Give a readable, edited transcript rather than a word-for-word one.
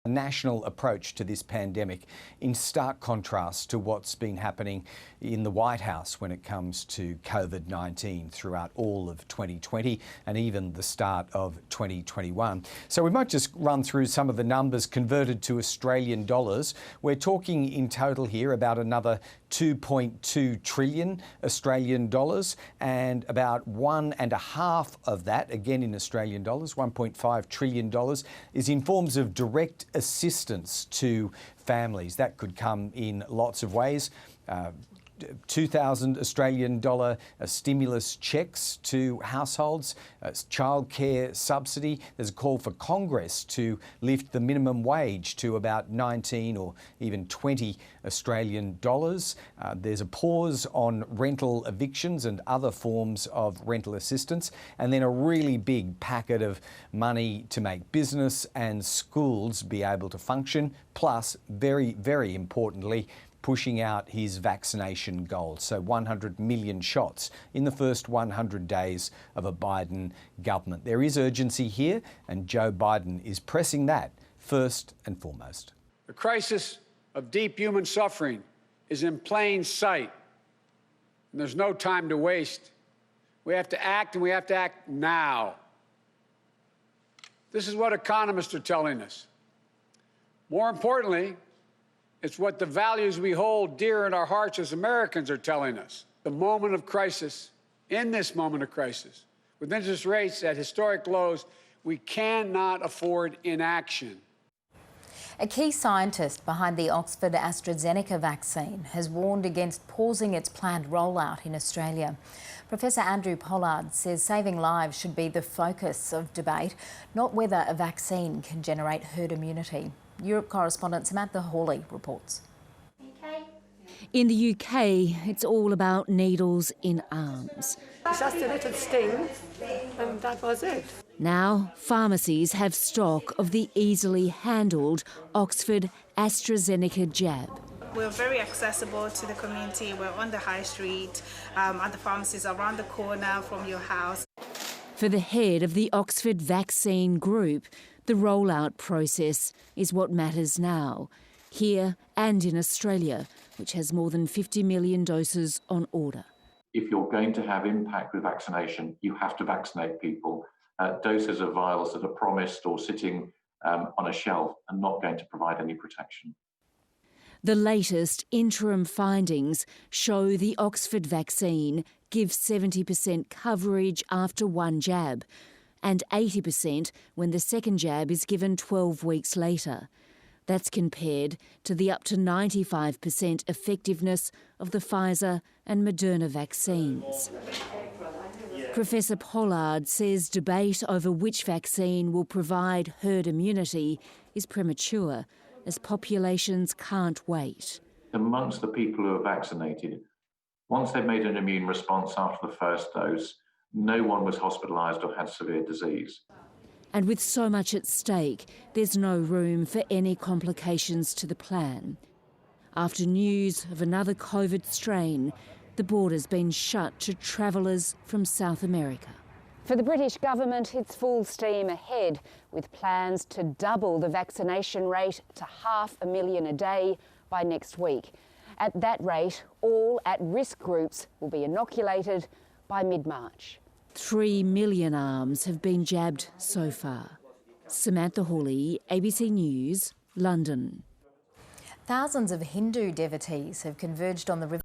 A national approach to this pandemic in stark contrast to what's been happening in the White House when it comes to COVID-19 throughout all of 2020 and even the start of 2021. So we might just run through some of the numbers converted to Australian dollars. We're talking in total here about another 2.2 trillion Australian dollars, and about 1.5 of that, again in Australian dollars, 1.5 trillion dollars, is in forms of direct assistance to families. That could come in lots of ways. 2,000 Australian dollar stimulus checks to households, childcare subsidy. There's a call for Congress to lift the minimum wage to about 19 or even 20 Australian dollars. There's a pause on rental evictions and other forms of rental assistance, and then a really big packet of money to make business and schools be able to function, plus, very, very importantly, pushing out his vaccination goals. So 100 million shots in the first 100 days of a Biden government. There is urgency here, and Joe Biden is pressing that first and foremost. The crisis of deep human suffering is in plain sight, and there's no time to waste. We have to act, and we have to act now. This is what economists are telling us. More importantly, it's what the values we hold dear in our hearts as Americans are telling us. The moment of crisis, in this moment of crisis, with interest rates at historic lows, we cannot afford inaction. A key scientist behind the Oxford AstraZeneca vaccine has warned against pausing its planned rollout in Australia. Professor Andrew Pollard says saving lives should be the focus of debate, not whether a vaccine can generate herd immunity. Europe correspondent Samantha Hawley reports. In the UK, it's all about needles in arms. Just a little sting, and that was it. Now, pharmacies have stock of the easily handled Oxford AstraZeneca jab. We're very accessible to the community. We're on the high street, and the pharmacies around the corner from your house. For the head of the Oxford Vaccine Group, the rollout process is what matters now, here and in Australia, which has more than 50 million doses on order. If you're going to have impact with vaccination, you have to vaccinate people. Doses of vials that are promised or sitting on a shelf are not going to provide any protection. The latest interim findings show the Oxford vaccine gives 70% coverage after one jab, and 80% when the second jab is given 12 weeks later. That's compared to the up to 95% effectiveness of the Pfizer and Moderna vaccines. Professor Pollard says debate over which vaccine will provide herd immunity is premature, as populations can't wait. Amongst the people who are vaccinated, once they've made an immune response after the first dose, no one was hospitalised or had severe disease. And with so much at stake, there's no room for any complications to the plan. After news of another COVID strain, the border's been shut to travellers from South America. For the British government, it's full steam ahead, with plans to double the vaccination rate to 500,000 a day by next week. At that rate, all at-risk groups will be inoculated by mid-March. 3 million arms have been jabbed so far. Samantha Hawley, ABC News, London. Thousands of Hindu devotees have converged on the river